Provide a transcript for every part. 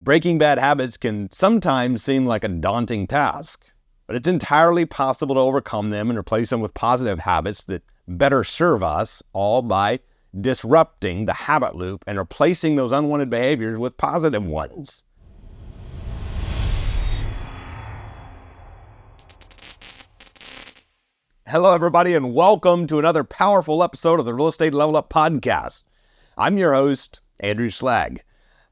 Breaking bad habits can sometimes seem like a daunting task, but it's entirely possible to overcome them and replace them with positive habits that better serve us, all by disrupting the habit loop and replacing those unwanted behaviors with positive ones. Hello, everybody, and welcome to another powerful episode of the Real Estate Level Up Podcast. I'm your host, Andrew Schlag.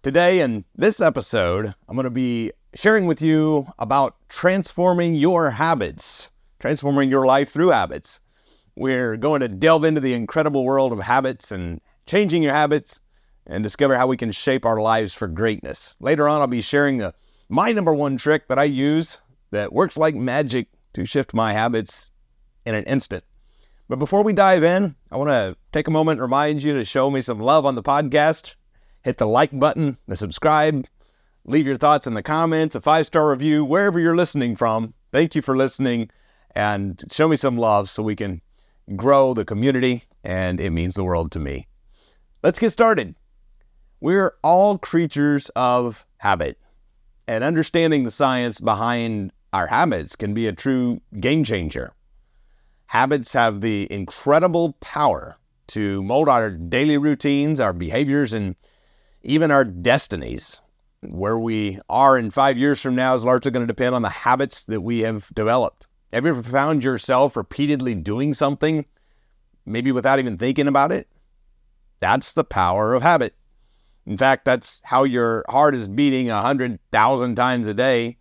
Today, in this episode, I'm going to be sharing with you about transforming your habits, transforming your life through habits. We're going to delve into the incredible world of habits and changing your habits and discover how we can shape our lives for greatness. Later on, I'll be sharing my number one trick that I use that works like magic to shift my habits in an instant. But before we dive in, I want to take a moment and remind you to show me some love on the podcast. Hit the like button, the subscribe, leave your thoughts in the comments, a 5-star review, wherever you're listening from. Thank you for listening, and show me some love so we can grow the community, and it means the world to me. Let's get started. We're all creatures of habit, and understanding the science behind our habits can be a true game changer. Habits have the incredible power to mold our daily routines, our behaviors, and even our destinies. Where we are in 5 years from now is largely going to depend on the habits that we have developed. Have you ever found yourself repeatedly doing something, maybe without even thinking about it? That's the power of habit. In fact, that's how your heart is beating 100,000 times a day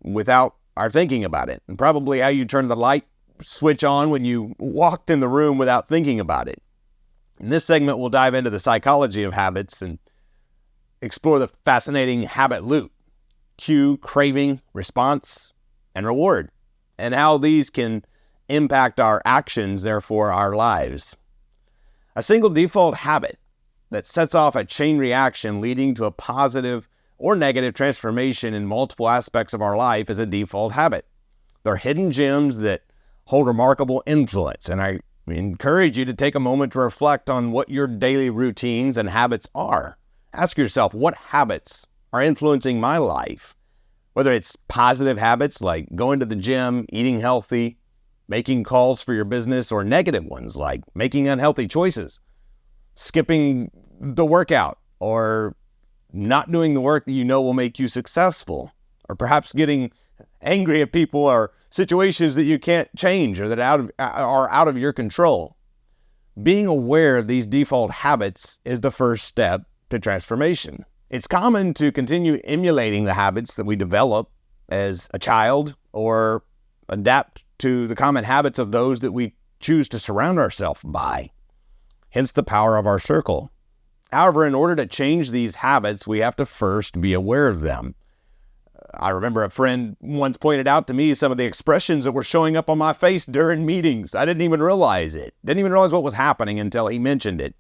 without our thinking about it. And probably how you turn the light switch on when you walked in the room without thinking about it. In this segment, we'll dive into the psychology of habits and explore the fascinating habit loop: cue, craving, response, and reward, and how these can impact our actions, therefore our lives. A single default habit that sets off a chain reaction leading to a positive or negative transformation in multiple aspects of our life is a default habit. They're hidden gems that hold remarkable influence, and I encourage you to take a moment to reflect on what your daily routines and habits are. Ask yourself, what habits are influencing my life? Whether it's positive habits like going to the gym, eating healthy, making calls for your business, or negative ones like making unhealthy choices, skipping the workout, or not doing the work that you know will make you successful, or perhaps getting angry at people or situations that you can't change or that are out of your control. Being aware of these default habits is the first step to transformation. It's common to continue emulating the habits that we develop as a child or adapt to the common habits of those that we choose to surround ourselves by. Hence the power of our circle. However, in order to change these habits, we have to first be aware of them. I remember a friend once pointed out to me some of the expressions that were showing up on my face during meetings. I didn't even realize it. Didn't even realize what was happening until he mentioned it.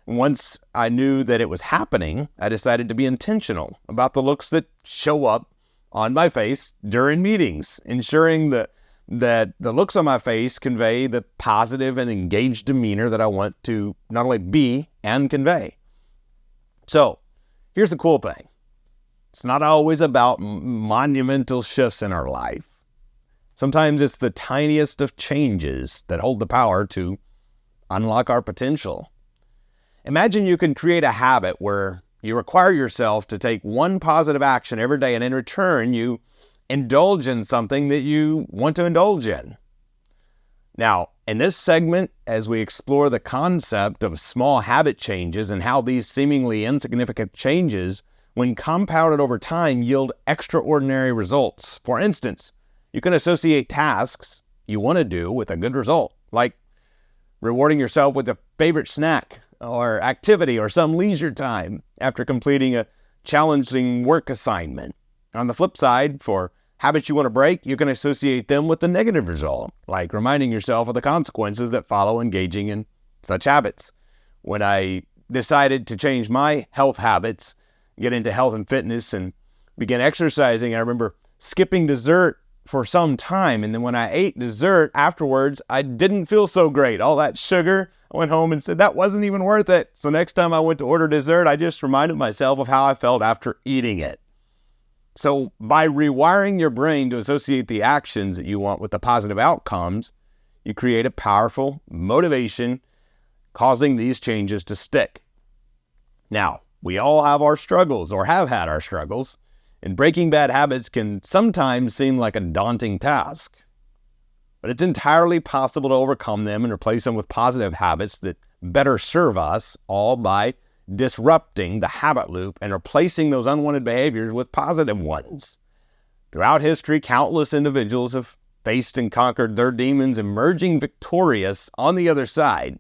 Once I knew that it was happening, I decided to be intentional about the looks that show up on my face during meetings, ensuring that the looks on my face convey the positive and engaged demeanor that I want to not only be and convey. So, here's the cool thing. It's not always about monumental shifts in our life. Sometimes it's the tiniest of changes that hold the power to unlock our potential. Imagine you can create a habit where you require yourself to take one positive action every day, and in return, you indulge in something that you want to indulge in. Now, in this segment, as we explore the concept of small habit changes and how these seemingly insignificant changes, when compounded over time, yield extraordinary results. For instance, you can associate tasks you want to do with a good result, like rewarding yourself with a favorite snack or activity or some leisure time after completing a challenging work assignment. On the flip side, for habits you want to break, you can associate them with the negative result, like reminding yourself of the consequences that follow engaging in such habits. When I decided to change my health habits, get into health and fitness, and begin exercising, I remember skipping dessert for some time. And then when I ate dessert afterwards, I didn't feel so great. All that sugar, I went home and said that wasn't even worth it. So next time I went to order dessert, I just reminded myself of how I felt after eating it. So by rewiring your brain to associate the actions that you want with the positive outcomes, you create a powerful motivation, causing these changes to stick. Now, we all have our struggles or have had our struggles, and breaking bad habits can sometimes seem like a daunting task. But it's entirely possible to overcome them and replace them with positive habits that better serve us, all by disrupting the habit loop and replacing those unwanted behaviors with positive ones. Throughout history, countless individuals have faced and conquered their demons, emerging victorious on the other side.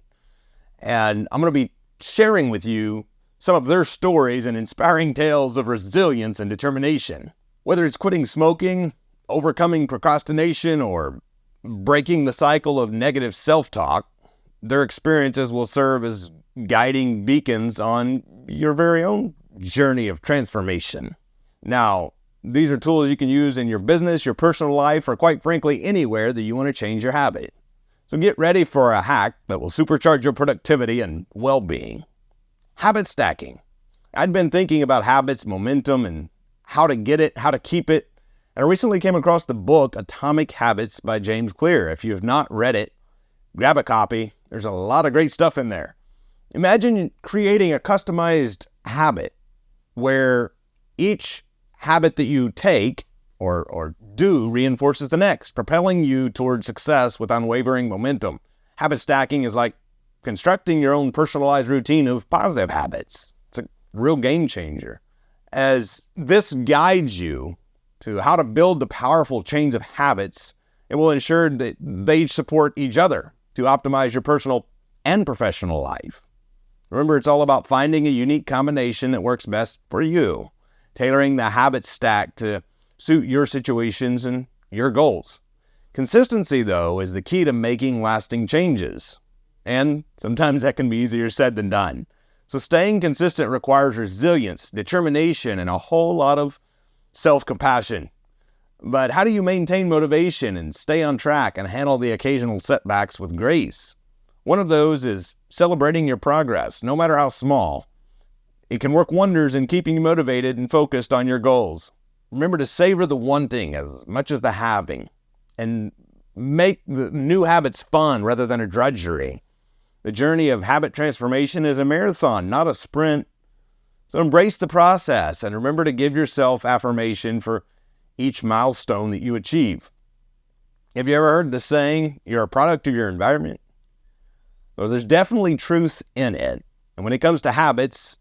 And I'm going to be sharing with you some of their stories and inspiring tales of resilience and determination. Whether it's quitting smoking, overcoming procrastination, or breaking the cycle of negative self-talk, their experiences will serve as guiding beacons on your very own journey of transformation. Now, these are tools you can use in your business, your personal life, or quite frankly, anywhere that you want to change your habit. So get ready for a hack that will supercharge your productivity and well-being. Habit stacking. I'd been thinking about habits, momentum, and how to get it, how to keep it. And I recently came across the book Atomic Habits by James Clear. If you have not read it, grab a copy. There's a lot of great stuff in there. Imagine creating a customized habit where each habit that you take or do reinforces the next, propelling you towards success with unwavering momentum. Habit stacking is like constructing your own personalized routine of positive habits. It's a real game changer, as this guides you to how to build the powerful chains of habits. It will ensure that they support each other to optimize your personal and professional life. Remember, it's all about finding a unique combination that works best for you, tailoring the habit stack to suit your situations and your goals. Consistency, though, is the key to making lasting changes. And sometimes that can be easier said than done. So staying consistent requires resilience, determination, and a whole lot of self-compassion. But how do you maintain motivation and stay on track and handle the occasional setbacks with grace? One of those is celebrating your progress, no matter how small. It can work wonders in keeping you motivated and focused on your goals. Remember to savor the wanting as much as the having, and make the new habits fun rather than a drudgery. The journey of habit transformation is a marathon, not a sprint. So embrace the process and remember to give yourself affirmation for each milestone that you achieve. Have you ever heard the saying, you're a product of your environment? Well, there's definitely truth in it. And when it comes to habits,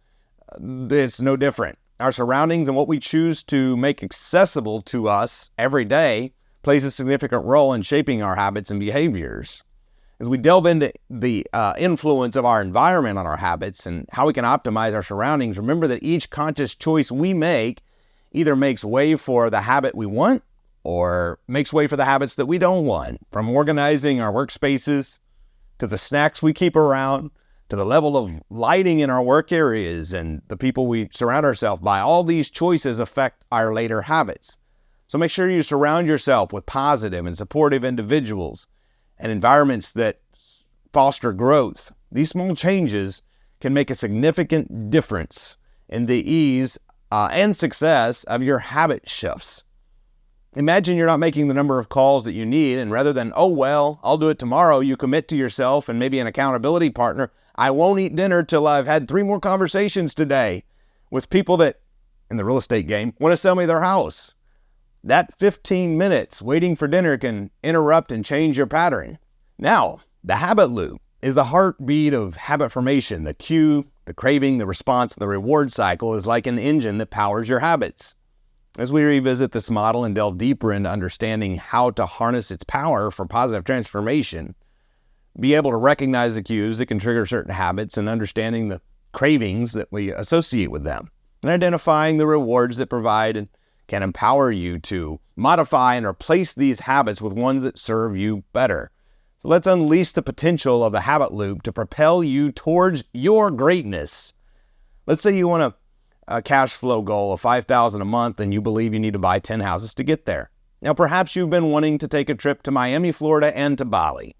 it's no different. Our surroundings and what we choose to make accessible to us every day plays a significant role in shaping our habits and behaviors. As we delve into the influence of our environment on our habits and how we can optimize our surroundings, remember that each conscious choice we make either makes way for the habit we want or makes way for the habits that we don't want. From organizing our workspaces to the snacks we keep around, to the level of lighting in our work areas and the people we surround ourselves by, all these choices affect our later habits. So make sure you surround yourself with positive and supportive individuals and environments that foster growth. These small changes can make a significant difference in the ease and success of your habit shifts. Imagine you're not making the number of calls that you need, and rather than, oh, well, I'll do it tomorrow, you commit to yourself and maybe an accountability partner, I won't eat dinner till I've had 3 more conversations today with people that, in the real estate game, want to sell me their house. That 15 minutes waiting for dinner can interrupt and change your pattern. Now, the habit loop is the heartbeat of habit formation. The cue, the craving, the response, the reward cycle is like an engine that powers your habits. As we revisit this model and delve deeper into understanding how to harness its power for positive transformation, be able to recognize the cues that can trigger certain habits and understanding the cravings that we associate with them, and identifying the rewards that provide and can empower you to modify and replace these habits with ones that serve you better. So let's unleash the potential of the habit loop to propel you towards your greatness. Let's say you want a cash flow goal of $5,000 a month and you believe you need to buy 10 houses to get there. Now, perhaps you've been wanting to take a trip to Miami, Florida, and to Bali.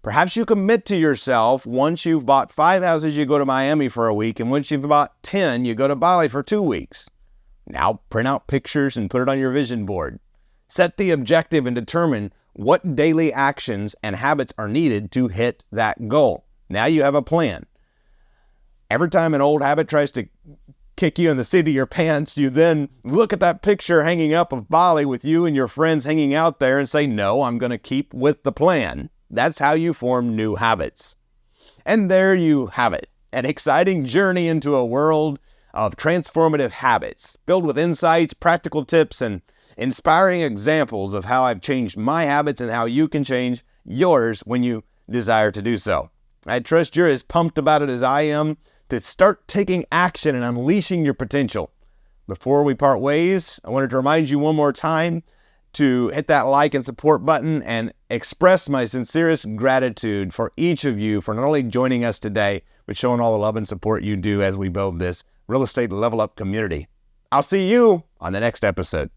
Perhaps you commit to yourself, once you've bought 5 houses, you go to Miami for a week, and once you've bought 10, you go to Bali for 2 weeks. Now, print out pictures and put it on your vision board. Set the objective and determine what daily actions and habits are needed to hit that goal. Now you have a plan. Every time an old habit tries to kick you in the seat of your pants, you then look at that picture hanging up of Bali with you and your friends hanging out there and say, no, I'm going to keep with the plan. That's how you form new habits. And there you have it, an exciting journey into a world of transformative habits, filled with insights, practical tips, and inspiring examples of how I've changed my habits and how you can change yours when you desire to do so. I trust you're as pumped about it as I am to start taking action and unleashing your potential. Before we part ways, I wanted to remind you one more time to hit that like and support button and express my sincerest gratitude for each of you for not only joining us today, but showing all the love and support you do as we build this real estate level up community. I'll see you on the next episode.